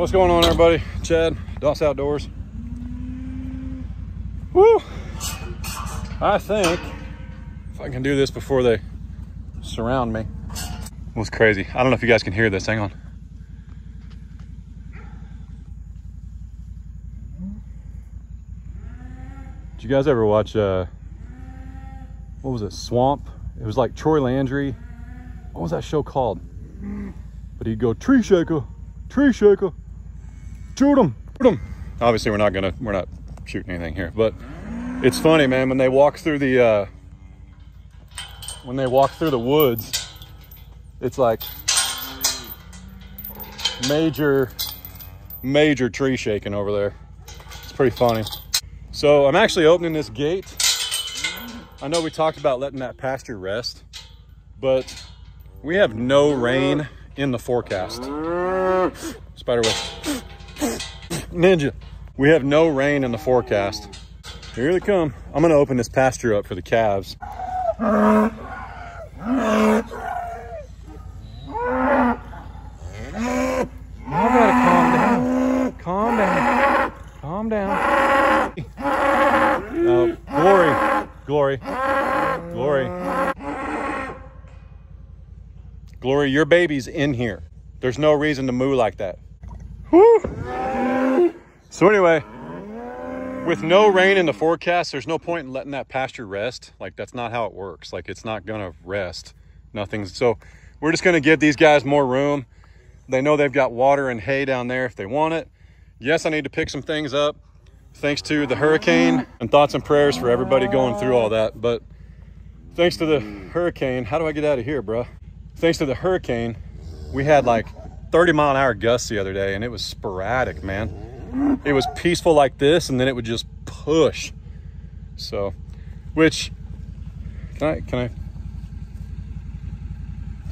What's going on, everybody? Chad, Doss Outdoors. Woo! I think if I can do this before they surround me. It was crazy. I don't know if you guys can hear this. Hang on. Did you guys ever watch, what was it, Swamp? It was like Troy Landry. What was that show called? But he'd go, tree shaker, shoot him. Obviously, we're not shooting anything here, but it's funny, man, when they walk through the woods, it's like major tree shaking over there. It's pretty funny. So I'm actually opening this gate. I know we talked about letting that pasture rest, but we have no rain in the forecast. Spiderweb. Ninja. We have no rain in the forecast. Here they come. I'm gonna open this pasture up for the calves. Y'all gotta calm down. Calm down. Glory, your baby's in here. There's no reason to moo like that. Woo. So anyway, with no rain in the forecast, there's no point in letting that pasture rest. Like, that's not how it works. Like, it's not gonna rest. Nothing. So we're just gonna give these guys more room. They know they've got water and hay down there if they want it. Yes, I need to pick some things up thanks to the hurricane, and thoughts and prayers for everybody going through all that. But thanks to the hurricane, how do I get out of here, bro? Thanks to the hurricane, we had like 30-mile-an-hour gusts the other day, and it was sporadic, man. It was peaceful like this, and then it would just push. So, which, can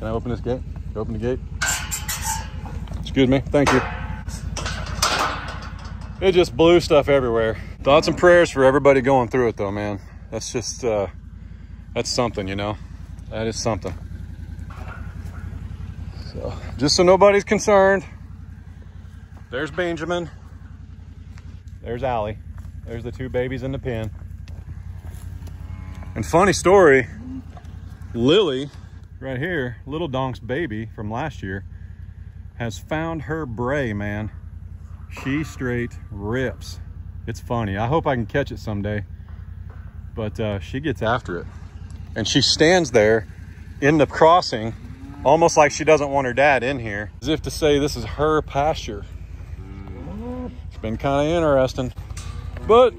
I open this gate? Open the gate. Excuse me, thank you. It just blew stuff everywhere. Thoughts and prayers for everybody going through it though, man. That's just, that's something, you know? That is something. So, just so nobody's concerned, there's Benjamin. There's Allie. There's the two babies in the pen. And funny story, Lily, right here, Little Donk's baby from last year, has found her bray, man. She straight rips. It's funny. I hope I can catch it someday. But she gets after it. And she stands there in the crossing, almost like she doesn't want her dad in here, as if to say this is her pasture. It's been kind of interesting. But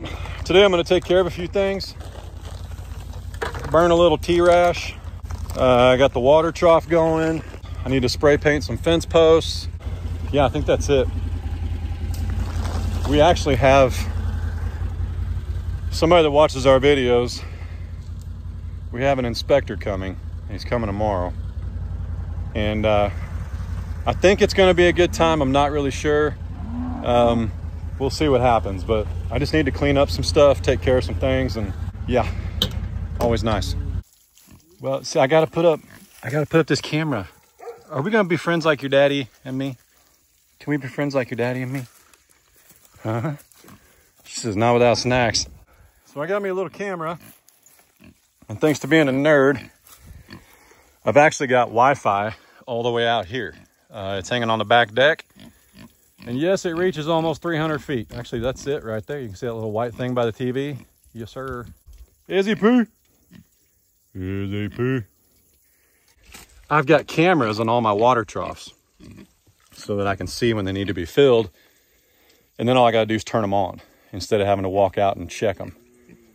today I'm going to take care of a few things. Burn a little T-rash. I got the water trough going. I need to spray paint some fence posts. Yeah, I think that's it. We actually have somebody that watches our videos. We have an inspector coming. He's coming tomorrow. And I think it's going to be a good time. I'm not really sure. We'll see what happens, but I just need to clean up some stuff, take care of some things, and yeah, always nice. Well, see, I gotta put up this camera. Are we gonna be friends like your daddy and me? Can we be friends like your daddy and me? Huh? She says, not without snacks. So I got me a little camera, and thanks to being a nerd, I've actually got Wi-Fi all the way out here. It's hanging on the back deck. And yes, it reaches almost 300 feet. Actually, that's it right there. You can see that little white thing by the TV. Yes, sir. Izzy poo. Izzy poo. I've got cameras on all my water troughs so that I can see when they need to be filled. And then all I got to do is turn them on instead of having to walk out and check them.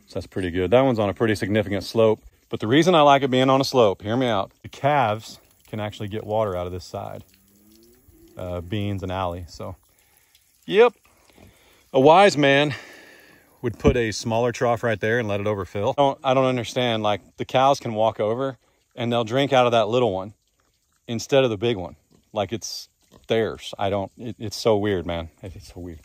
So that's pretty good. That one's on a pretty significant slope. But the reason I like it being on a slope, hear me out, the calves can actually get water out of this side. Beans and Allie. So, yep. A wise man would put a smaller trough right there and let it overfill. I don't understand. Like, the cows can walk over and they'll drink out of that little one instead of the big one. Like, it's theirs. It's so weird, man. It's so weird.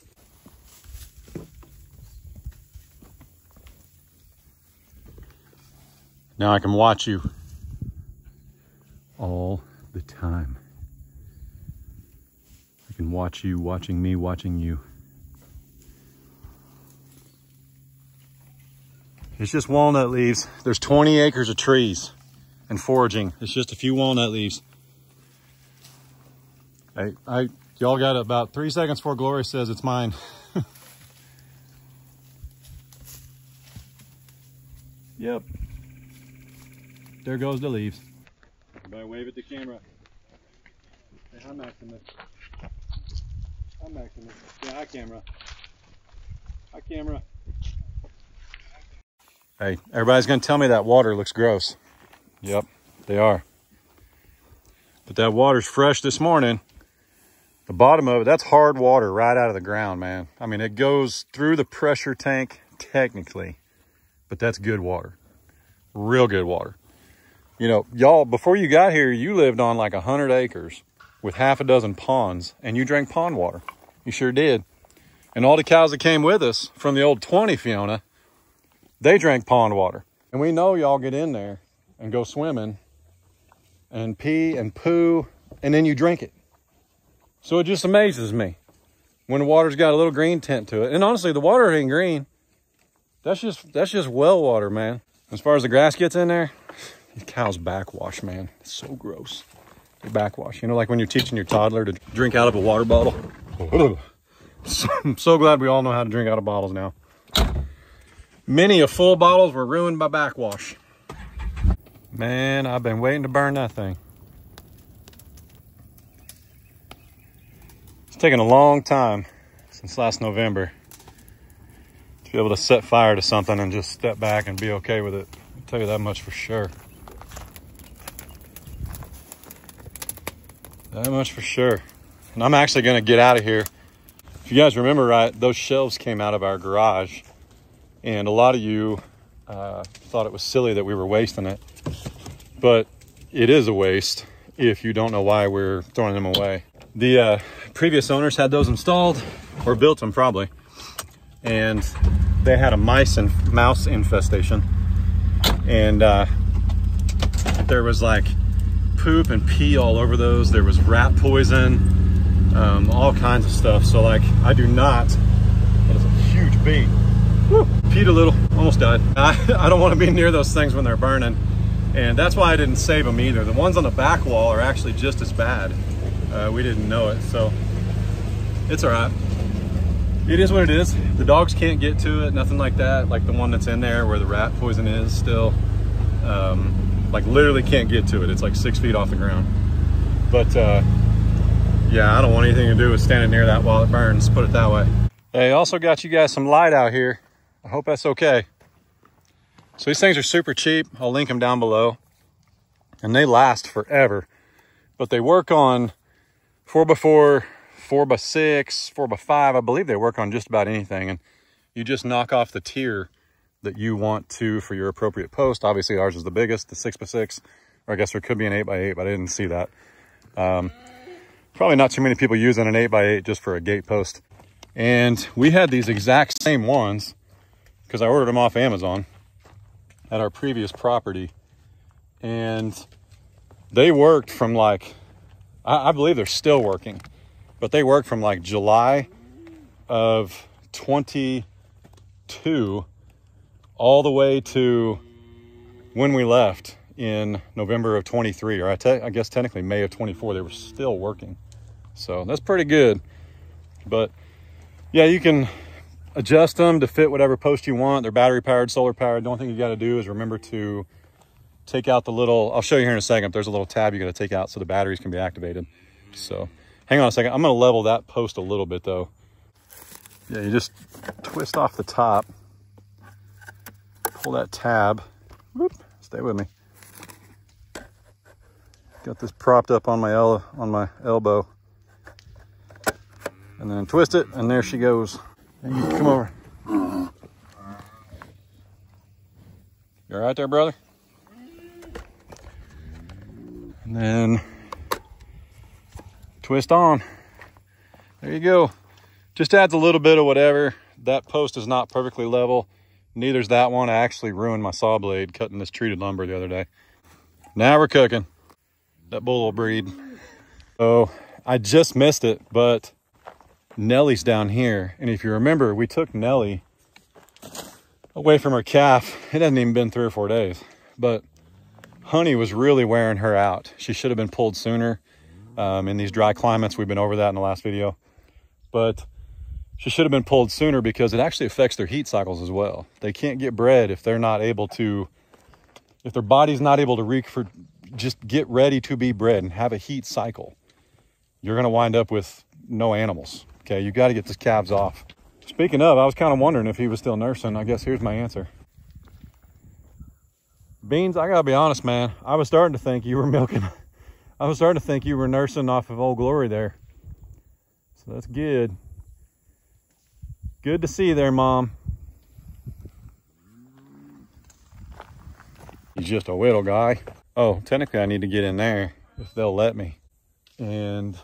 Now I can watch you all the time. I can watch you watching me watching you. It's just walnut leaves. There's 20 acres of trees and foraging. It's just a few walnut leaves. Y'all got about 3 seconds before Glory says it's mine. Yep. There goes the leaves. Everybody wave at the camera. Say hi, Maximus. Hi, Maximus. Say hi, camera. Hi, camera. Hey, everybody's gonna tell me that water looks gross. Yep, they are. But that water's fresh this morning. The bottom of it, that's hard water right out of the ground, man. I mean, it goes through the pressure tank technically, but that's good water. Real good water. You know, y'all, before you got here, you lived on like 100 acres with half a dozen ponds, and you drank pond water. You sure did. And all the cows that came with us from the old 20 Fiona, they drank pond water. And we know y'all get in there and go swimming and pee and poo, and then you drink it. So it just amazes me when the water's got a little green tint to it. And honestly, the water ain't green. That's just well water, man. As far as the grass gets in there, the cow's backwash, man. It's so gross. The backwash. You know, like when you're teaching your toddler to drink out of a water bottle. I'm so glad we all know how to drink out of bottles now. Many of full bottles were ruined by backwash. Man, I've been waiting to burn that thing. It's taken a long time since last November to be able to set fire to something and just step back and be okay with it. I'll tell you that much for sure. That much for sure. And I'm actually gonna get out of here. If you guys remember right, those shelves came out of our garage, and a lot of you thought it was silly that we were wasting it. But it is a waste if you don't know why we're throwing them away. The previous owners had those installed, or built them probably, and they had a mouse infestation, and there was like poop and pee all over those. There was rat poison, all kinds of stuff. So like, I do not, that is a huge bee. Woo, peed a little, almost died. I don't want to be near those things when they're burning, and that's why I didn't save them either. The ones on the back wall are actually just as bad. We didn't know it, so it's all right. It is what it is. The dogs can't get to it, nothing like that. Like the one that's in there where the rat poison is still, like literally can't get to it. It's like 6 feet off the ground. But yeah, I don't want anything to do with standing near that while it burns, put it that way. Hey, also got you guys some light out here. I hope that's okay. So these things are super cheap. I'll link them down below. And they last forever. But they work on 4x4, 4x6, 4x5. I believe they work on just about anything. And you just knock off the tier that you want to for your appropriate post. Obviously ours is the biggest, the 6x6. Or I guess there could be an 8x8, but I didn't see that. Probably not too many people using an 8x8 just for a gate post. And we had these exact same ones because I ordered them off Amazon at our previous property. And they worked from like, I believe they're still working, but they worked from like July of 22 all the way to when we left in November of 23, or I guess technically May of 24, they were still working. So that's pretty good. But yeah, you can adjust them to fit whatever post you want. They're battery powered, solar powered. The only thing you got to do is remember to take out the little, I'll show you here in a second, there's a little tab you got to take out so the batteries can be activated. So hang on a second. I'm going to level that post a little bit though. Yeah, you just twist off the top, pull that tab, whoop, stay with me. Got this propped up on my elbow, and then twist it, and there she goes. And you come over. You all right there, brother? And then twist on. There you go. Just adds a little bit of whatever. That post is not perfectly level. Neither's that one. I actually ruined my saw blade cutting this treated lumber the other day. Now we're cooking. That bull will breed. So I just missed it, but Nellie's down here. And if you remember, we took Nellie away from her calf. It hasn't even been 3 or 4 days, but Honey was really wearing her out. She should have been pulled sooner. In these dry climates, we've been over that in the last video, but she should have been pulled sooner because it actually affects their heat cycles as well. They can't get bred if they're not able to, if their body's not able to just get ready to be bred and have a heat cycle. You're going to wind up with no animals. Okay, you got to get these calves off. Speaking of, I was kind of wondering if he was still nursing. I guess here's my answer. Beans, I got to be honest, man. I was starting to think you were milking. I was starting to think you were nursing off of Old Glory there. So that's good. Good to see you there, Mom. He's just a little guy. Oh, technically I need to get in there if they'll let me. And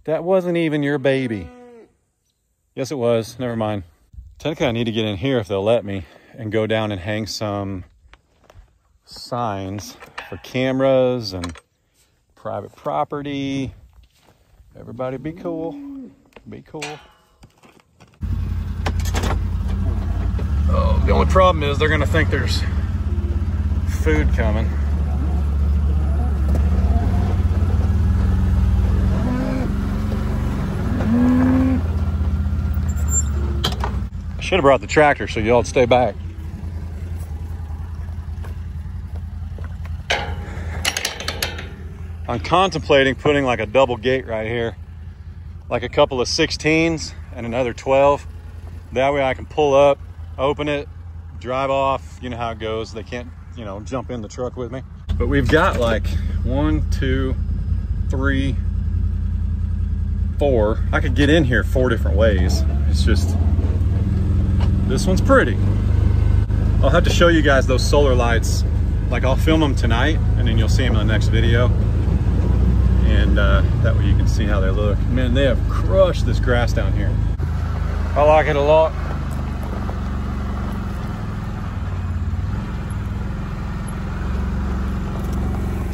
that wasn't even your baby. Yes, it was. Never mind. Technically I need to get in here if they'll let me and go down and hang some signs for cameras and private property. Everybody be cool. Be cool. Oh, the only problem is they're gonna think there's food coming. I should have brought the tractor so y'all'd stay back. I'm contemplating putting like a double gate right here, like a couple of 16s and another 12. That way I can pull up, open it, drive off. You know how it goes. They can't, you know, jump in the truck with me. But we've got like 1, 2, 3, 4. I could get in here 4 different ways. It's just, this one's pretty. I'll have to show you guys those solar lights. Like I'll film them tonight and then you'll see them in the next video. And that way you can see how they look. Man, they have crushed this grass down here. I like it a lot.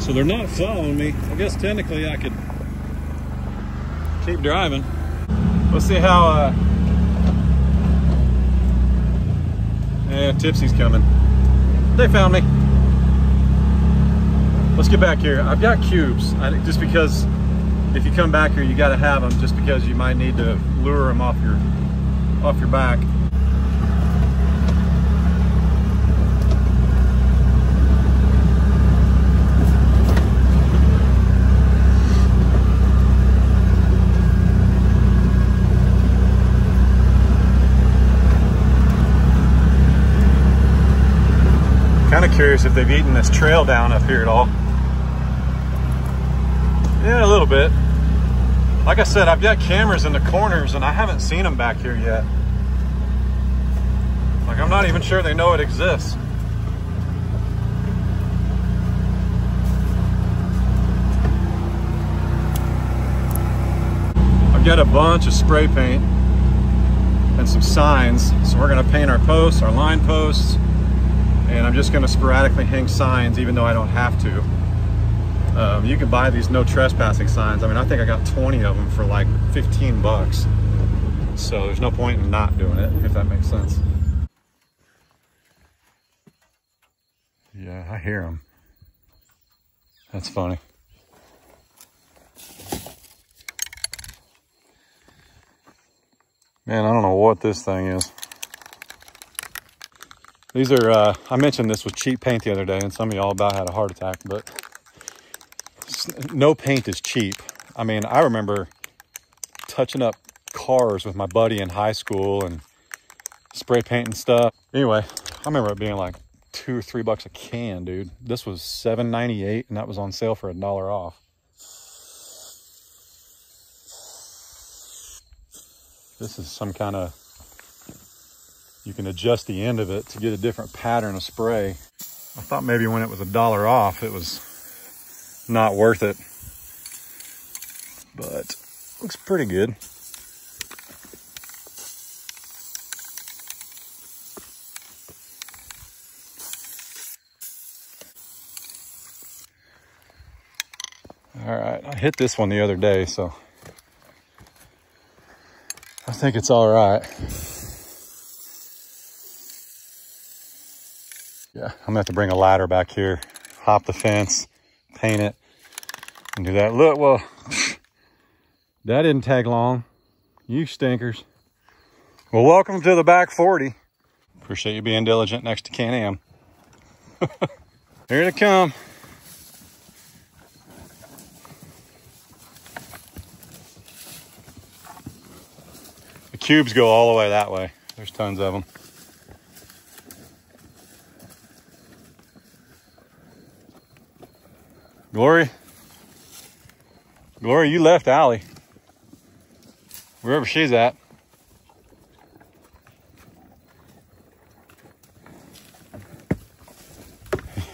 So they're not following me. I guess technically I could keep driving. Let's see how, yeah, Tipsy's coming. They found me. Let's get back here. I've got cubes, just because if you come back here, you got to have them, just because you might need to lure them off your back. Kind of curious if they've eaten this trail down up here at all. Yeah, a little bit. Like I said, I've got cameras in the corners and I haven't seen them back here yet. Like, I'm not even sure they know it exists. I've got a bunch of spray paint and some signs. So we're gonna paint our posts, our line posts, and I'm just gonna sporadically hang signs even though I don't have to. You can buy these no trespassing signs. I mean, I think I got 20 of them for like 15 bucks. So there's no point in not doing it, if that makes sense. Yeah, I hear them. That's funny. Man, I don't know what this thing is. These are, I mentioned this was cheap paint the other day, and some of y'all about had a heart attack, but no paint is cheap. I mean, I remember touching up cars with my buddy in high school and spray painting stuff. Anyway, I remember it being like $2 or $3 a can, dude. This was $7.98 and that was on sale for $1 off. This is some kind of, you can adjust the end of it to get a different pattern of spray. I thought maybe when it was $1 off, it was not worth it, but looks pretty good. All right, I hit this one the other day, so I think it's all right. Yeah, I'm gonna have to bring a ladder back here, hop the fence, paint it, and do that. Look, well, that didn't take long. You stinkers. Well, welcome to the back 40. Appreciate you being diligent next to Can-Am. Here they come. The cubes go all the way that way. There's tons of them. Glory, you left Allie. Wherever she's at.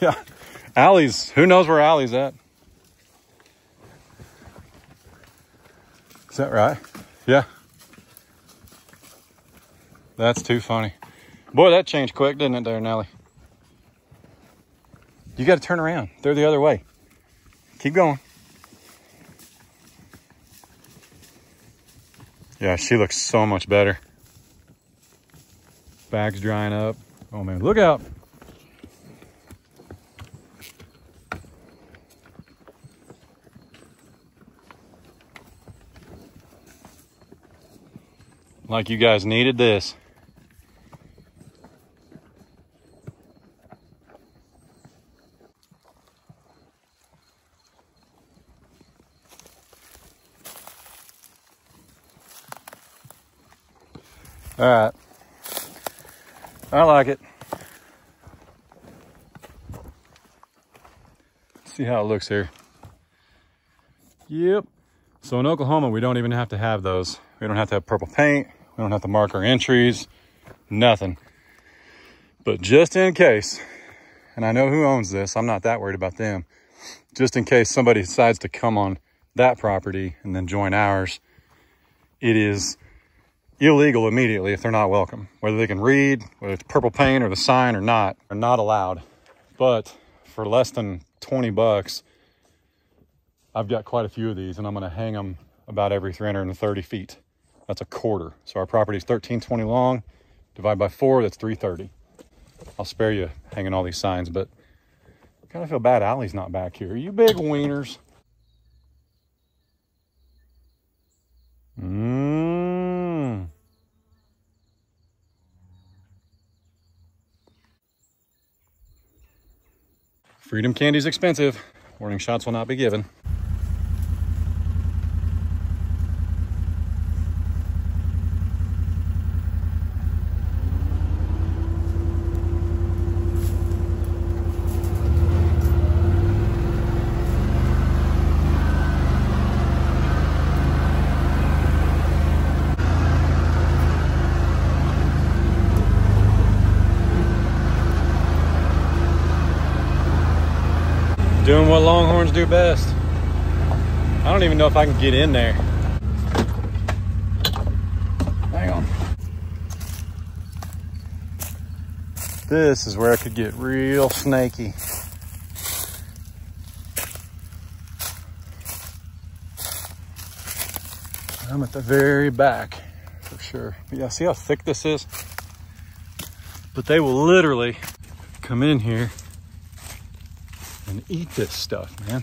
Yeah, Allie's, who knows where Allie's at? Is that right? Yeah. That's too funny. Boy, that changed quick, didn't it there, Nellie? You got to turn around. They're the other way. Keep going. Yeah, she looks so much better. Bag's drying up. Oh man, look out. Like you guys needed this. All right, I like it. See how it looks here. Yep. So in Oklahoma, we don't even have to have those. We don't have to have purple paint. We don't have to mark our entries, nothing. But just in case, and I know who owns this, I'm not that worried about them. Just in case somebody decides to come on that property and then join ours, it is illegal immediately if they're not welcome. Whether they can read, whether it's purple paint or the sign or not, are not allowed. But for less than 20 bucks, I've got quite a few of these and I'm gonna hang them about every 330 feet. That's a quarter. So our property is 1320 long, divide by 4, that's 330. I'll spare you hanging all these signs, but I kind of feel bad Allie's not back here. You big wieners. Freedom candy's expensive. Warning shots will not be given. Doing what Longhorns do best. I don't even know if I can get in there. Hang on. This is where I could get real snaky. I'm at the very back for sure. But yeah, see how thick this is? But they will literally come in here and eat this stuff, man.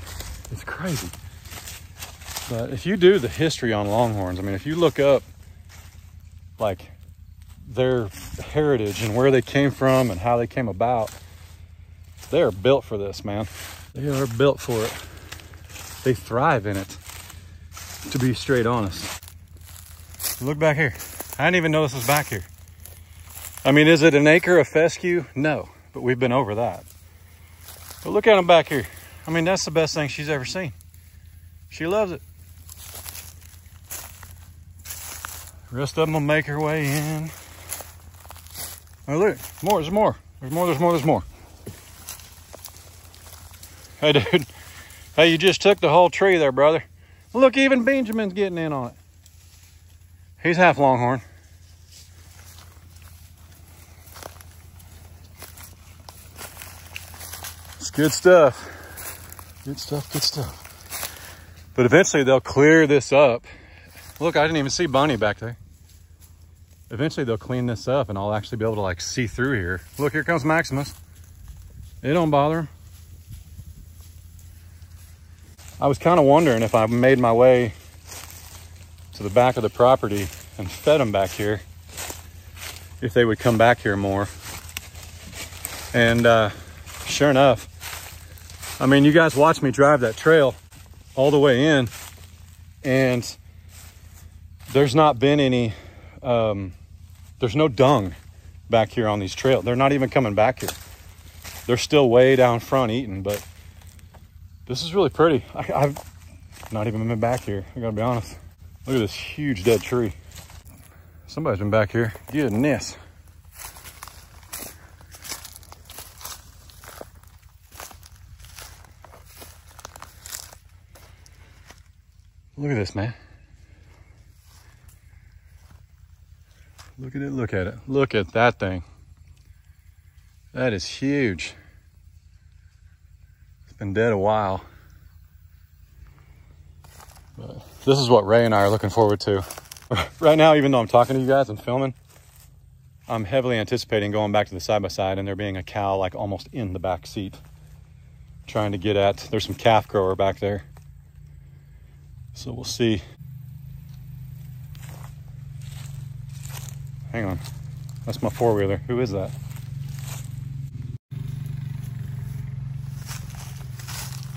It's crazy. But if you do the history on Longhorns, I mean, if you look up like their heritage and where they came from and how they came about, they are built for this, man. They are built for it. They thrive in it, to be straight honest. Look back here. I didn't even know this was back here. I mean, is it an acre of fescue? No, but we've been over that. But look at them back here. I mean, that's the best thing she's ever seen. She loves it. The rest of them will make her way in. Oh, look, more, there's more. There's more, there's more, there's more. Hey, dude. Hey, you just took the whole tree there, brother. Look, even Benjamin's getting in on it. He's half Longhorn. It's good stuff. Good stuff, good stuff. But eventually they'll clear this up. Look, I didn't even see Bunny back there. Eventually they'll clean this up and I'll actually be able to like see through here. Look, here comes Maximus. It don't bother him. I was kind of wondering if I made my way to the back of the property and fed them back here, if they would come back here more. And sure enough, I mean, you guys watched me drive that trail all the way in, and there's not been any, there's no dung back here on these trails. They're not even coming back here. They're still way down front eating, but this is really pretty. I've not even been back here, I gotta be honest. Look at this huge dead tree. Somebody's been back here. Goodness. Look at this, man. Look at it, look at it. Look at that thing. That is huge. It's been dead a while. But this is what Ray and I are looking forward to. Right now, even though I'm talking to you guys and filming, I'm heavily anticipating going back to the side-by-side and there being a cow like almost in the back seat. Trying to get at, there's some calf grower back there. So we'll see. Hang on, that's my four-wheeler. Who is that?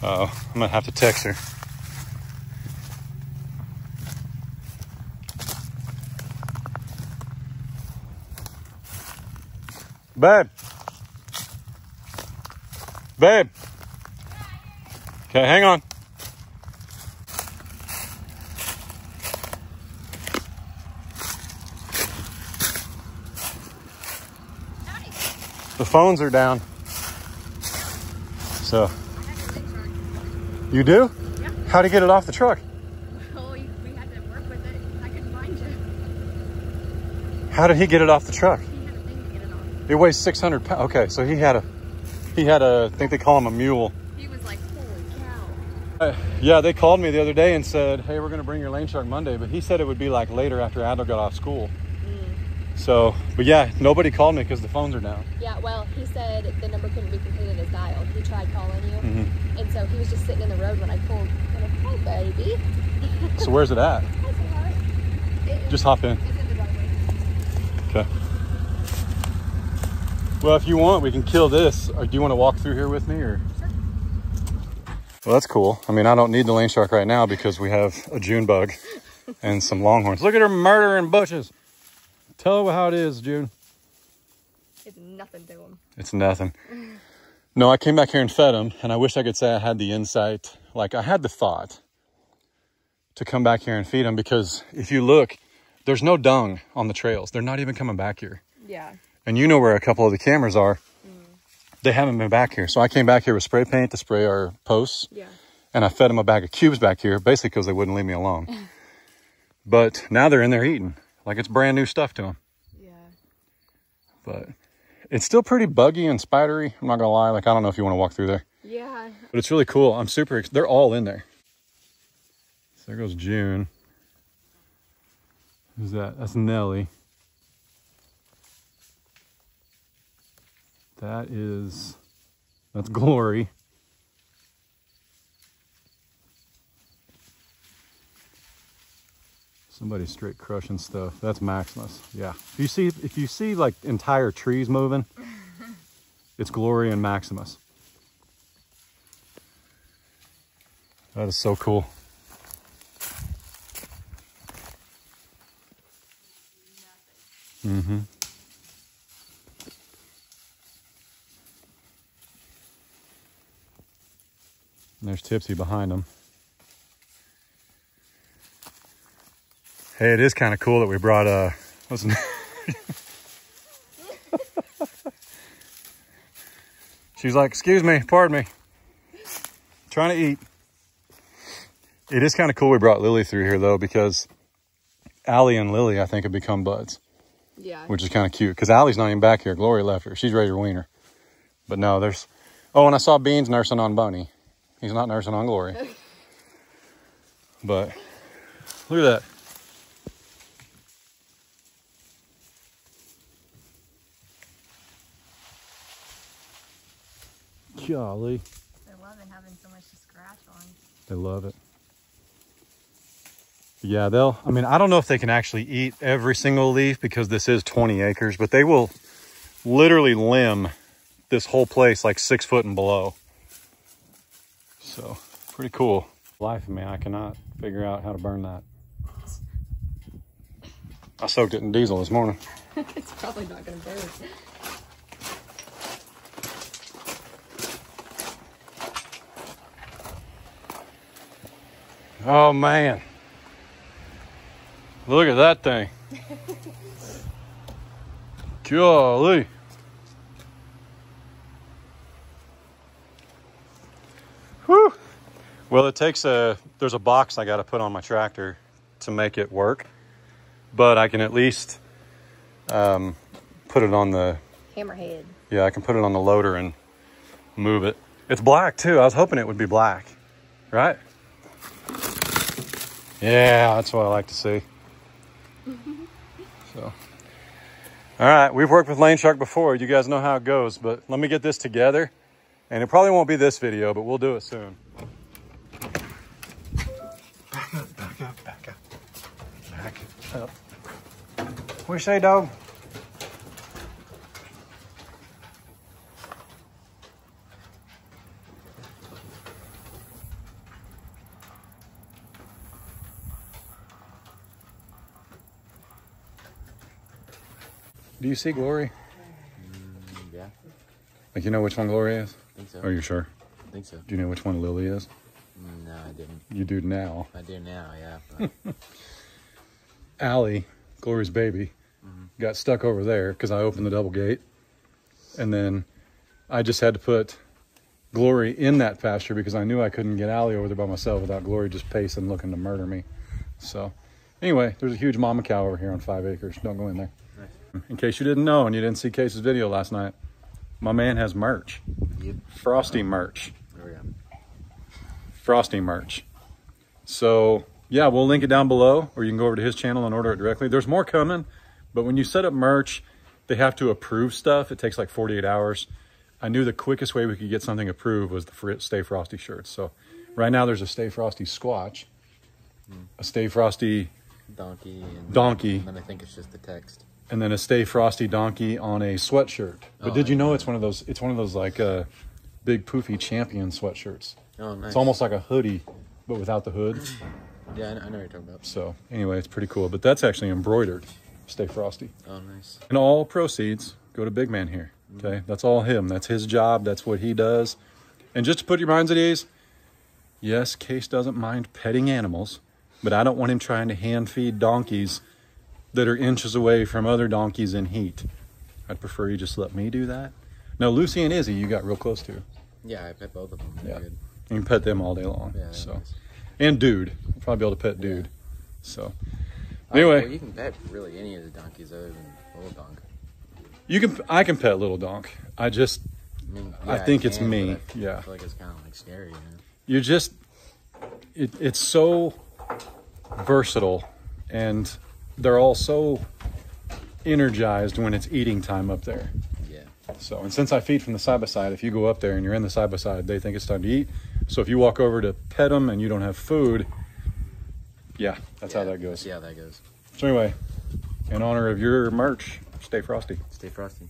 Uh-oh, I'm gonna have to text her. Babe. Babe. Okay, hang on. The phones are down. So. You do? Yeah. How'd he get it off the truck? Well, we had to work with it. I couldn't find you. How did he get it off the truck? He had a thing to get it off. It weighs 600 pounds. Okay, so he had a, I think they call him a mule. He was like, holy cow. Yeah, they called me the other day and said, hey, we're gonna bring your lane shark Monday, but he said it would be like later after Adler got off school. So, but yeah, nobody called me because the phones are down. Yeah, well, he said the number couldn't be completed as dialed. He tried calling you, and so he was just sitting in the road when I pulled. I'm like, hey, baby. So where's it at? Just hop in. It's in the driveway. Okay. Well, if you want, we can kill this. Or do you want to walk through here with me, or? Sure. Well, that's cool. I mean, I don't need the lane shark right now because we have a June bug and some longhorns. Look at her murdering bushes. Tell her how it is, June. It's nothing to him. It's nothing. No, I came back here and fed him, and I wish I could say I had the insight. Like, I had the thought to come back here and feed him, because if you look, there's no dung on the trails. They're not even coming back here. Yeah. And you know where a couple of the cameras are. They haven't been back here. So I came back here with spray paint to spray our posts. Yeah. And I fed them a bag of cubes back here, basically because they wouldn't leave me alone. But now they're in there eating. Like, it's brand new stuff to them. Yeah. But it's still pretty buggy and spidery. I'm not going to lie. Like, I don't know if you want to walk through there. Yeah. But it's really cool. I'm super, they're all in there. So there goes June. Who's that? That's Nellie. That's Glory. Somebody's straight crushing stuff. That's Maximus. Yeah. If you see like entire trees moving, it's Glory and Maximus. That is so cool. Mm-hmm. And there's Tipsy behind them. Hey, it is kind of cool that we brought what's the name? She's like, excuse me, pardon me. Trying to eat. It is kind of cool we brought Lily through here though, because Allie and Lily, I think, have become buds. Yeah. Which is kind of cute, because Allie's not even back here. Glory left her. She's ready to wean her. But no, there's... Oh, and I saw Beans nursing on Bunny. He's not nursing on Glory. But look at that. Golly. They're loving having so much to scratch on. They love it. Yeah, I mean, I don't know if they can actually eat every single leaf because this is 20 acres, but they will literally limb this whole place like 6 foot and below. So, pretty cool. Life of me, I cannot figure out how to burn that. I soaked it in diesel this morning. It's probably not going to burn. Oh man. Look at that thing. Golly. Whew. Well, it takes there's a box I got to put on my tractor to make it work, but I can at least put it on the Hammerhead. Yeah, I can put it on the loader and move it. It's black too. I was hoping it would be black, right? Yeah, that's what I like to see. So, all right, we've worked with Lane Shark before. You guys know how it goes, but let me get this together. And it probably won't be this video, but we'll do it soon. Back up, back up, back up. Back up. What you say, dog? Do you see Glory? Yeah. Like, you know which one Glory is? I think so. Are you sure? I think so. Do you know which one Lily is? No, I didn't. You do now. I do now, yeah. But... Allie, Glory's baby, got stuck over there because I opened the double gate. And then I just had to put Glory in that pasture because I knew I couldn't get Allie over there by myself without Glory just pacing, looking to murder me. So anyway, there's a huge mama cow over here on 5 acres. Don't go in there. Nice. In case you didn't know and you didn't see Case's video last night, my man has merch. Yep. Frosty merch. Oh, yeah. Frosty merch. So yeah, we'll link it down below, or you can go over to his channel and order it directly. There's more coming, but when you set up merch, they have to approve stuff. It takes like 48 hours. I knew the quickest way we could get something approved was the Stay Frosty shirts. So right now there's a Stay Frosty Squatch, a Stay Frosty Donkey. Donkey. And then I think it's just the text. And then a Stay Frosty Donkey on a sweatshirt. But did you know it's one of those like big poofy Champion sweatshirts. Oh, nice. It's almost like a hoodie, but without the hood. Yeah, I know what you're talking about. So anyway, it's pretty cool. But that's actually embroidered, Stay Frosty. Oh, nice. And all proceeds go to Big Man here. Okay, that's all him. That's his job. That's what he does. And just to put your minds at ease, yes, Case doesn't mind petting animals, but I don't want him trying to hand feed donkeys that are inches away from other donkeys in heat. I'd prefer you just let me do that. Now, Lucy and Izzy, you got real close to. Yeah, I pet both of them. They're good. You can pet them all day long. Yeah, so, nice. And Dude, I'll probably be able to pet Dude. So, anyway, well, you can pet really any of the donkeys other than Little Donk. I can pet Little Donk. I just, I think it's me. I feel Yeah. like it's kind of like scary. You know? You just, it's so versatile, and they're all so energized when it's eating time up there. Yeah. So, and since I feed from the side-by-side, if you go up there and you're in the side-by-side, they think it's time to eat. So if you walk over to pet them and you don't have food, yeah, that's how that goes. See how that goes. So anyway, in honor of your merch, stay frosty. Stay frosty.